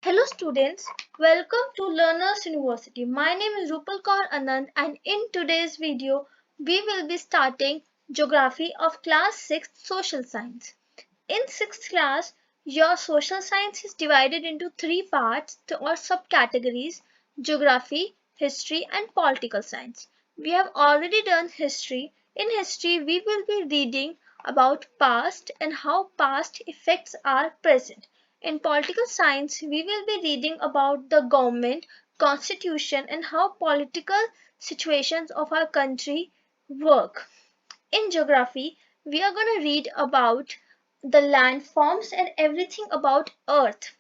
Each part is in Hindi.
Hello students, welcome to Learners University. My name is Rupal Kaur Anand and in today's video we will be starting Geography of class 6th Social Science. In 6th class, your social science is divided into three parts or subcategories: Geography, History and Political Science. We have already done history. In history, we will be reading about past and how past affects our present. In political science, we will be reading about the government, constitution and how political situations of our country work. In geography, we are going to read about the landforms and everything about Earth.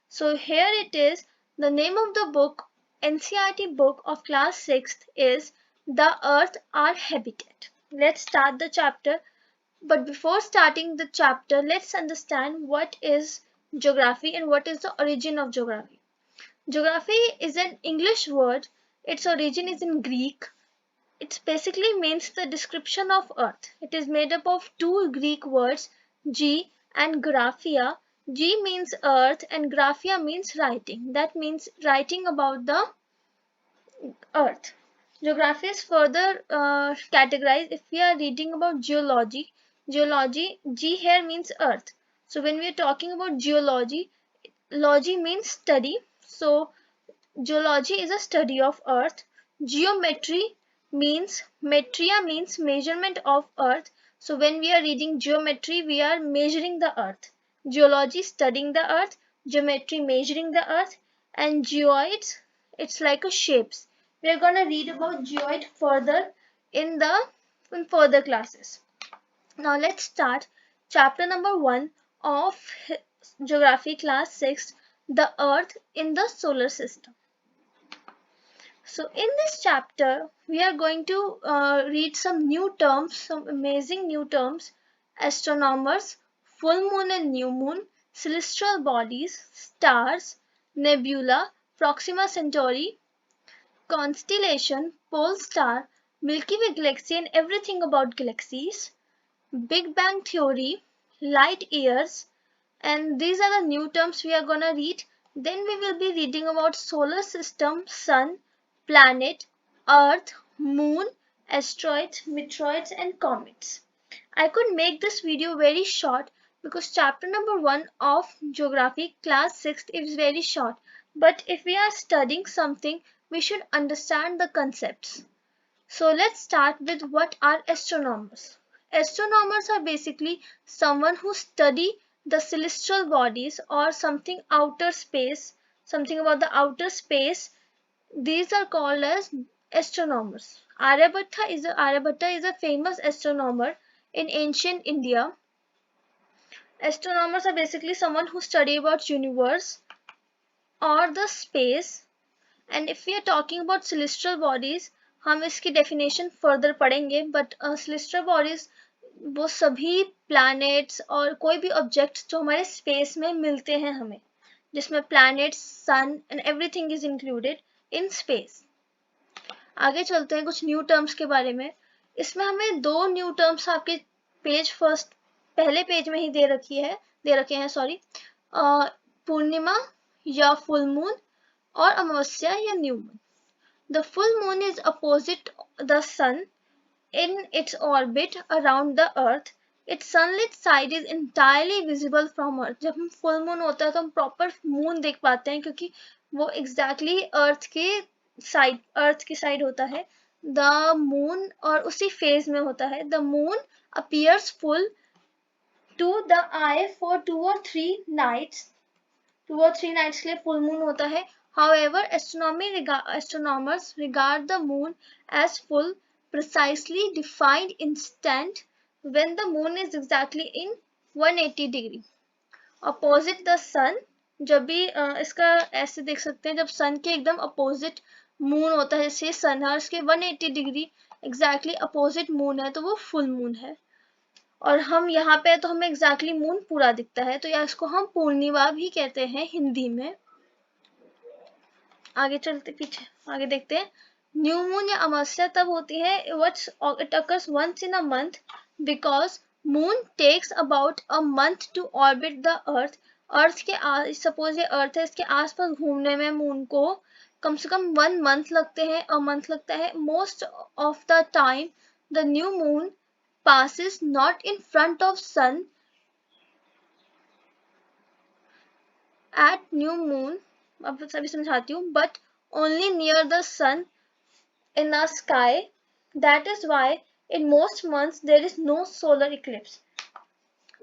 So here it is. The name of the book, NCERT book of class 6th is The Earth Our Habitat. Let's start the chapter. But before starting the chapter, let's understand what is geography and what is the origin of geography. Geography is an English word. Its origin is in Greek. It basically means the description of Earth. It is made up of two Greek words, ge and graphia. Ge means earth and graphia means writing. That means writing about the Earth. Geography is further categorized if we are reading about geology. Geology, G here means earth. So when we are talking about geology, logy means study. So geology is a study of earth. Geometry means metria means measurement of earth. So when we are reading geometry, we are measuring the earth. Geology studying the earth, geometry measuring the earth, and geoids, it's like a shapes. We are going to read about geoid further in the in further classes. Now let's start chapter number 1 of geography class 6, the earth in the solar system. So in this chapter, we are going to read some new terms, some amazing new terms: astronomers, full moon and new moon, celestial bodies, stars, nebula, Proxima Centauri, constellation, pole star, Milky Way galaxy and everything about galaxies, Big Bang theory, light years, and these are the new terms we are gonna read. Then we will be reading about solar system, sun, planet, earth, moon, asteroids, meteoroids and comets. I could make this video very short because chapter number 1 of geography class 6 is very short. But if we are studying something, we should understand the concepts. So let's start with what are astronomers. Astronomers are basically someone who study the celestial bodies or something outer space, something about the outer space. These are called as astronomers. Aryabhatta is a famous astronomer in ancient India. Astronomers are basically someone who study about universe or the space. And if we are talking about celestial bodies, हम इसकी definition further पढ़ेंगे, but celestial bodies वो सभी planets और कोई भी objects जो हमारे space में मिलते हैं हमें, जिसमें planets, sun and everything is included in space. आगे चलते हैं कुछ new terms के बारे में. इसमें हमें दो new terms आपके पहले पेज में ही दे रखे हैं सॉरी. पूर्णिमा या full moon or अमावस्या या new moon. The full moon is opposite the sun in its orbit around the earth. Its sunlit side is entirely visible from earth. जब हम full moon होता है तो हम proper moon देख पाते हैं क्योंकि वो exactly earth की side होता है. The moon और उसी phase में होता है. The moon appears full to the eye for 2 or 3 nights. 2 or 3 nights के लिए full moon होता है. However, astronomers regard the moon as full, precisely defined instant when the moon is exactly in 180 degree opposite the sun. जब भी इसका ऐसे देख सकते हैं, जब sun के एकदम opposite moon होता है, जैसे sun है उसके 180 डिग्री exactly opposite moon है तो वो full moon है. और हम यहाँ पे तो हमें एग्जैक्टली मून पूरा दिखता है, तो या इसको हम पूर्णिमा भी कहते हैं हिंदी में. आगे चलते पीछे आगे देखते हैं. न्यू मून या अमावस्या तब होती है it occurs once in a month because moon takes about a month to orbit the earth. अर्थ के सपोज ये अर्थ है, इसके आसपास घूमने में मून को कम से कम 1 मंथ लगते हैं, अ मंथ लगता है. Most of the time the new moon passes not in front of sun at new moon, अब सभी समझाती हूँ, but only near the sun in a sky. That is why in most months there is no solar eclipse.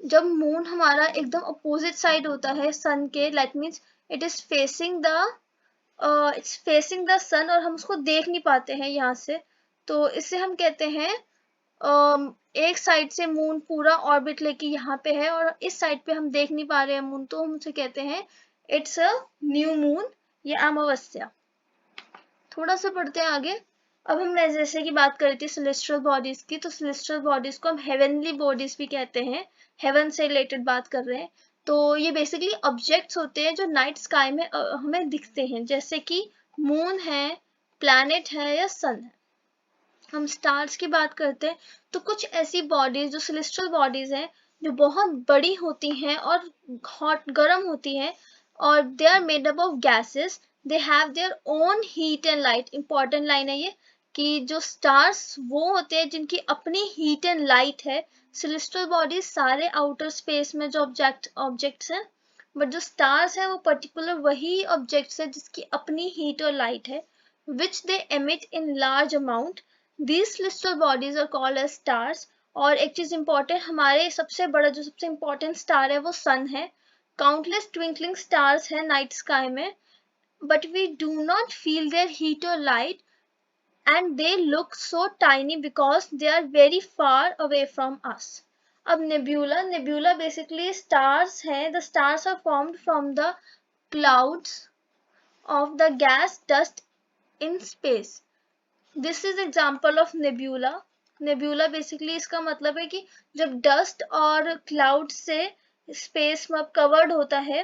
जब मून हमारा एकदम अपोजिट साइड होता है सन के, that means it is facing the sun और हम उसको देख नहीं पाते हैं यहाँ से, तो इससे हम कहते हैं एक साइड से मून पूरा ऑर्बिट लेके यहाँ पे है और इस साइड पे हम देख नहीं पा रहे हैं मून, तो हम उसे कहते हैं इट्स अ न्यू मून या अमावस्या. थोड़ा सा पढ़ते हैं आगे. अब हमने जैसे कि बात करी थी सेलेस्टियल बॉडीज की, तो सेलेस्टियल बॉडीज को हम हेवनली बॉडीज भी कहते हैं. हेवन से रिलेटेड बात कर रहे हैं, तो ये बेसिकली ऑब्जेक्ट्स होते हैं जो नाइट स्काई में हमें दिखते हैं, जैसे कि मून है, प्लैनेट है या सन है. हम स्टार्स की बात करते हैं तो कुछ ऐसी बॉडीज जो सेलेस्टियल बॉडीज हैं जो बहुत बड़ी होती हैं और हॉट गर्म होती हैं और they are made up of gases. They have their own heat and light. Important line है ये कि जो स्टार्स वो होते हैं जिनकी अपनी हीट एंड लाइट है. सेलेस्टियल बॉडीज सारे आउटर स्पेस में जो ऑब्जेक्ट्स हैं, बट जो स्टार्स हैं वो पर्टिकुलर वही ऑब्जेक्ट्स है जिसकी अपनी हीट और लाइट है, which they emit in large amount. These celestial bodies are called as stars. और एक चीज इंपॉर्टेंट, हमारे सबसे इंपॉर्टेंट स्टार है वो सन है. काउंटलेस ट्विंकलिंग स्टार्स है नाइट स्काई में, but we do not feel their heat or light and they look so tiny because they are very far away from us. अब नेब्यूला बेसिकली स्टार्स हैं. The stars are formed from the clouds of the gas dust in space. This is example of nebula. Nebula basically इसका मतलब है कि जब डस्ट और क्लाउड से स्पेस में कवर्ड होता है,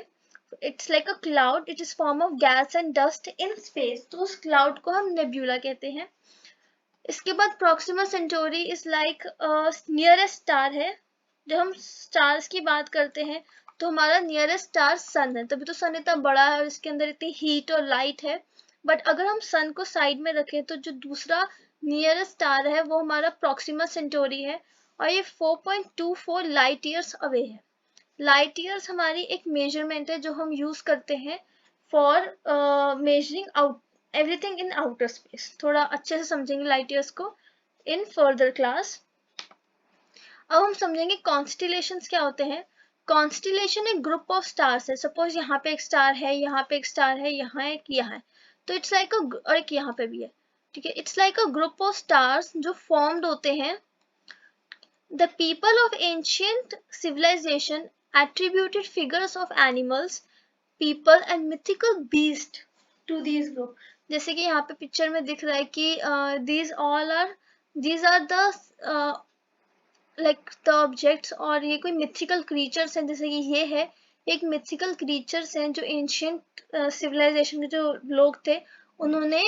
it's like a cloud, it is form of gas and dust in space, तो उस क्लाउड को हम नेब्यूला कहते हैं. इसके बाद Proxima Centauri is like nearest star है. जब हम स्टार्स की बात करते हैं तो हमारा नियरेस्ट स्टार सन है, तभी तो सन इतना बड़ा है और इसके अंदर इतनी हीट और लाइट है. बट अगर हम सन को साइड में रखें तो जो दूसरा नियरेस्ट स्टार है वो हमारा प्रोक्सिमा सेंटोरी है और ये 4.24 लाइट ईयर्स अवे है. लाइट ईयर्स हमारी एक मेजरमेंट है जो हम यूज करते हैं for measuring out everything in outer space. थोड़ा अच्छे से समझेंगे लाइट ईयर्स को इन फर्दर क्लास. अब हम समझेंगे कॉन्स्टिलेशंस क्या होते हैं. कॉन्स्टिलेशन एक ग्रुप ऑफ स्टार्स है. सपोज यहाँ पे एक स्टार है, यहाँ पे एक स्टार है, यहाँ है, तो इट्स लाइक और एक यहाँ पे भी है, ठीक है. It's like a group of stars जो फॉर्म्ड होते हैं. The people of ancient civilization attributed figures of animals, people and mythical beast to these group. जैसे कि यहाँ पे पिक्चर में दिख रहा है कि these are the like the objects, और ये कोई mythical creatures हैं. जैसे कि ये है एक mythical creatures हैं जो ancient civilization के जो लोग थे उन्होंने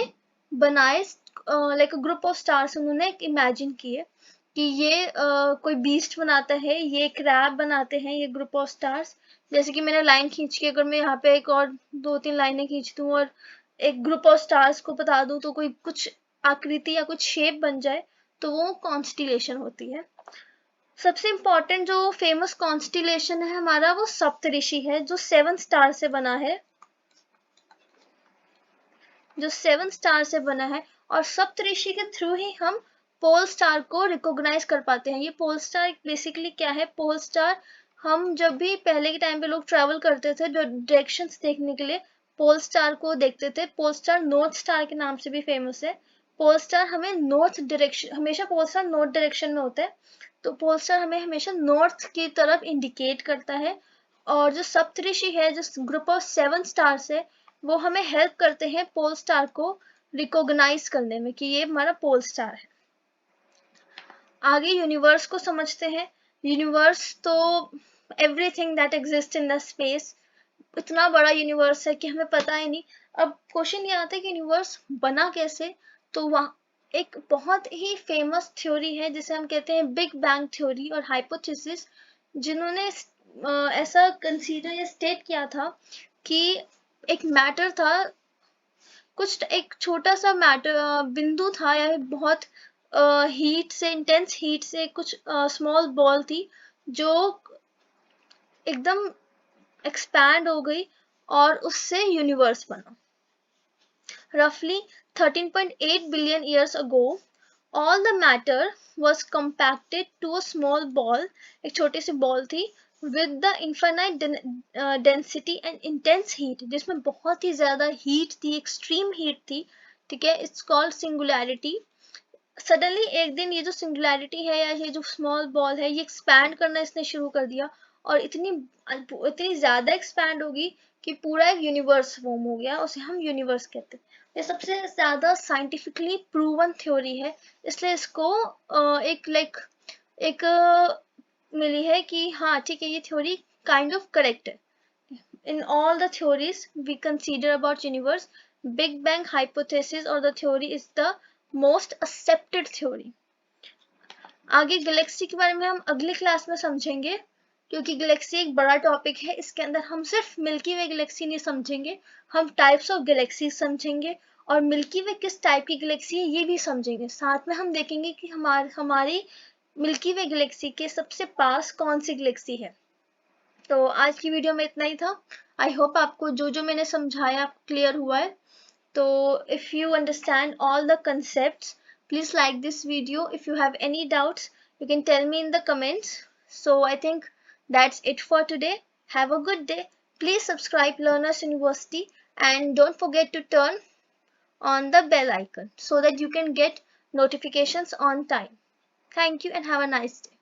बनाए, like a group of stars उन्होंने इमेजिन किए कि ये कोई बीस्ट बनाता है, ये क्रैब बनाते हैं, ये ग्रुप ऑफ स्टार्स. जैसे कि मैंने लाइन खींच के अगर मैं यहाँ पे एक और 2-3 लाइनें खींच दूँ और एक ग्रुप ऑफ स्टार्स को बता दूँ तो कोई कुछ आकृति या कुछ शेप बन जाए, तो वो कॉन्स्टिलेशन होती है. सबसे इम्पोर्टेंट जो फेमस कॉन्स्टिलेशन है हमारा वो सप्तऋषि है जो 7 स्टार से बना है, जो 7 स्टार से बना है. और सप्तऋषि के थ्रू ही हम पोल स्टार को रिकॉग्नाइज कर पाते हैं. ये पोल स्टार बेसिकली क्या है, पोल स्टार हम जब भी पहले के टाइम पे लोग ट्रेवल करते थे जो डायरेक्शंस देखने के लिए पोल स्टार को देखते थे. पोल स्टार नॉर्थ स्टार के नाम से भी फेमस है. पोल स्टार हमें नॉर्थ डायरेक्शन, हमेशा पोल स्टार नॉर्थ डायरेक्शन में होता है, तो पोल स्टार हमें हमेशा नॉर्थ की तरफ इंडिकेट करता है. और जो सप्तऋषि है, जो ग्रुप ऑफ 7 स्टार्स है, वो हमें हेल्प करते हैं पोल स्टार को रिकॉग्नाइज करने में कि ये हमारा पोल स्टार है. आगे यूनिवर्स को समझते हैं. यूनिवर्स तो everything that exist in the space. इतना बड़ा यूनिवर्स है कि हमें पता ही नहीं. अब क्वेश्चन ये आता है कि यूनिवर्स बना कैसे, तो वहाँ एक बहुत ही फेमस थ्योरी है जिसे हम कहते हैं बिग बैंग थ्योरी और हाइपोथेसिस, जिन्होंने ऐसा कंसीडर या स्टेट किया था कि एक मैटर था, कुछ एक छोटा सा मैटर बिंदु था या बहुत हीट से, इंटेंस हीट से कुछ स्मॉल बॉल थी जो एकदम एक्सपैंड हो गई और उससे यूनिवर्स बना। Roughly 13.8 billion years ago, all the matter was compacted to a small ball, एक छोटी सी बॉल थी, with the infinite density and intense heat, जिसमें बहुत ही ज़्यादा हीट थी, एक्सट्रीम हीट थी, ठीक है, it's called singularity। सडनली एक दिन ये जो सिंगुलैरिटी है या ये जो स्मॉल बॉल है ये एक्सपैंड करना इसने शुरू कर दिया और इतनी इतनी ज्यादा एक्सपैंड होगी कि पूरा एक यूनिवर्स फॉर्म हो गया, उसे हम यूनिवर्स कहते हैं। ये सबसे ज्यादा साइंटिफिकली प्रूवन थ्योरी है, इसलिए इसको एक मिली है कि हाँ ठीक है, ये थ्योरी काइंड ऑफ करेक्ट है। In all the theories we consider about universe, Big Bang hypothesis or the theory is the most accepted theory। आगे गैलेक्सी के बारे में हम अगली क्लास में समझेंगे, क्योंकि गैलेक्सी एक बड़ा टॉपिक है। इसके अंदर हम सिर्फ मिल्की वे गैलेक्सी नहीं समझेंगे, हम टाइप्स ऑफ गैलेक्सी समझेंगे और मिल्की वे किस टाइप की गैलेक्सी है ये भी समझेंगे। साथ में हम देखेंगे कि हमारी मिल्की वे गैलेक्सी के सबसे पास कौन सी गैलेक्सी है। तो आज की वीडियो में इतना ही था। आई होप आपको जो जो मैंने समझाया क्लियर हुआ है। तो if you understand all the concepts, please like this video. If you have any doubts, you can tell me in the comments. So I think that's it for today. Have a good day. Please subscribe Learners University and don't forget to turn on the bell icon so that you can get notifications on time. Thank you and have a nice day.